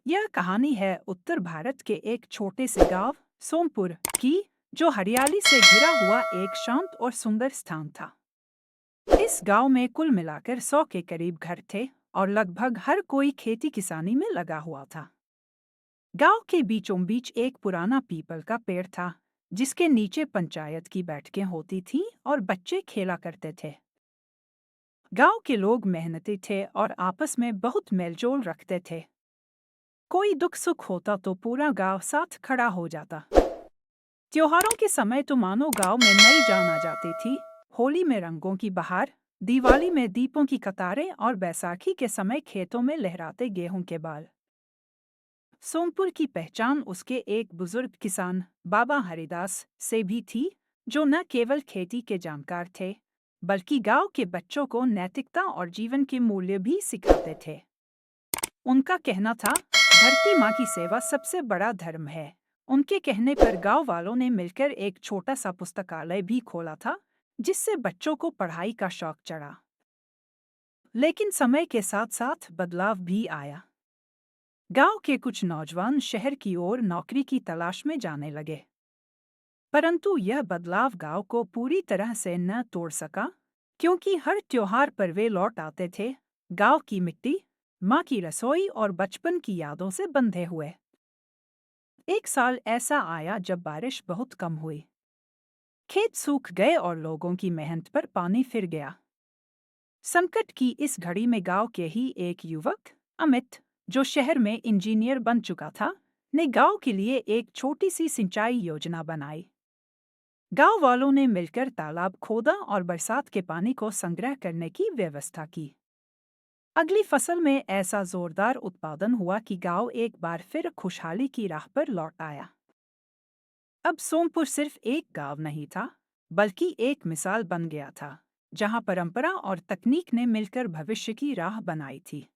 यह कहानी है उत्तर भारत के एक छोटे से गांव सोमपुर की, जो हरियाली से घिरा हुआ एक शांत और सुंदर स्थान था। इस गांव में कुल मिलाकर 100 के करीब घर थे और लगभग हर कोई खेती किसानी में लगा हुआ था। गांव के बीचों बीच एक पुराना पीपल का पेड़ था, जिसके नीचे पंचायत की बैठकें होती थीं और बच्चे खेला करते थे। गांव के लोग मेहनती थे और आपस में बहुत मेलजोल रखते थे। कोई दुख सुख होता तो पूरा गांव साथ खड़ा हो जाता। त्योहारों के समय तो मानो गांव में नई जान आ जाती थी। होली में रंगों की बहार, दिवाली में दीपों की कतारें और बैसाखी के समय खेतों में लहराते गेहूं के बाल। सोमपुर की पहचान उसके एक बुजुर्ग किसान बाबा हरिदास से भी थी, जो न केवल खेती के जानकार थे, बल्कि गांव के बच्चों को नैतिकता और जीवन के मूल्य भी सिखाते थे। उनका कहना था, धरती माँ की सेवा सबसे बड़ा धर्म है। उनके कहने पर गांव वालों ने मिलकर एक छोटा सा पुस्तकालय भी खोला था, जिससे बच्चों को पढ़ाई का शौक चढ़ा। लेकिन समय के साथ साथ बदलाव भी आया। गांव के कुछ नौजवान शहर की ओर नौकरी की तलाश में जाने लगे। परंतु यह बदलाव गांव को पूरी तरह से न तोड़ सका, क्योंकि हर त्योहार पर वे लौट आते थे, गांव की मिट्टी, माँ की रसोई और बचपन की यादों से बंधे हुए। एक साल ऐसा आया जब बारिश बहुत कम हुई। खेत सूख गए और लोगों की मेहनत पर पानी फिर गया। संकट की इस घड़ी में गांव के ही एक युवक, अमित, जो शहर में इंजीनियर बन चुका था, ने गांव के लिए एक छोटी सी सिंचाई योजना बनाई। गांव वालों ने मिलकर तालाब खोदा और बरसात के पानी को संग्रह करने की व्यवस्था की। अगली फसल में ऐसा जोरदार उत्पादन हुआ कि गांव एक बार फिर खुशहाली की राह पर लौट आया। अब सोमपुर सिर्फ एक गांव नहीं था, बल्कि एक मिसाल बन गया था, जहां परंपरा और तकनीक ने मिलकर भविष्य की राह बनाई थी।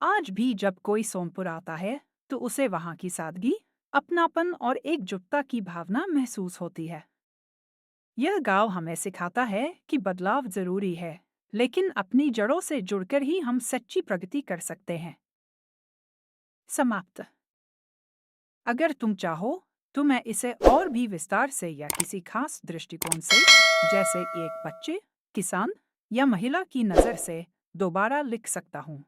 आज भी जब कोई सोमपुर आता है, तो उसे वहां की सादगी, अपनापन और एकजुटता की भावना महसूस होती है। यह गांव हमें सिखाता है कि बदलाव जरूरी है, लेकिन अपनी जड़ों से जुड़कर ही हम सच्ची प्रगति कर सकते हैं। समाप्त। अगर तुम चाहो तो मैं इसे और भी विस्तार से या किसी खास दृष्टिकोण से, जैसे एक बच्चे, किसान या महिला की नज़र से, दोबारा लिख सकता हूँ।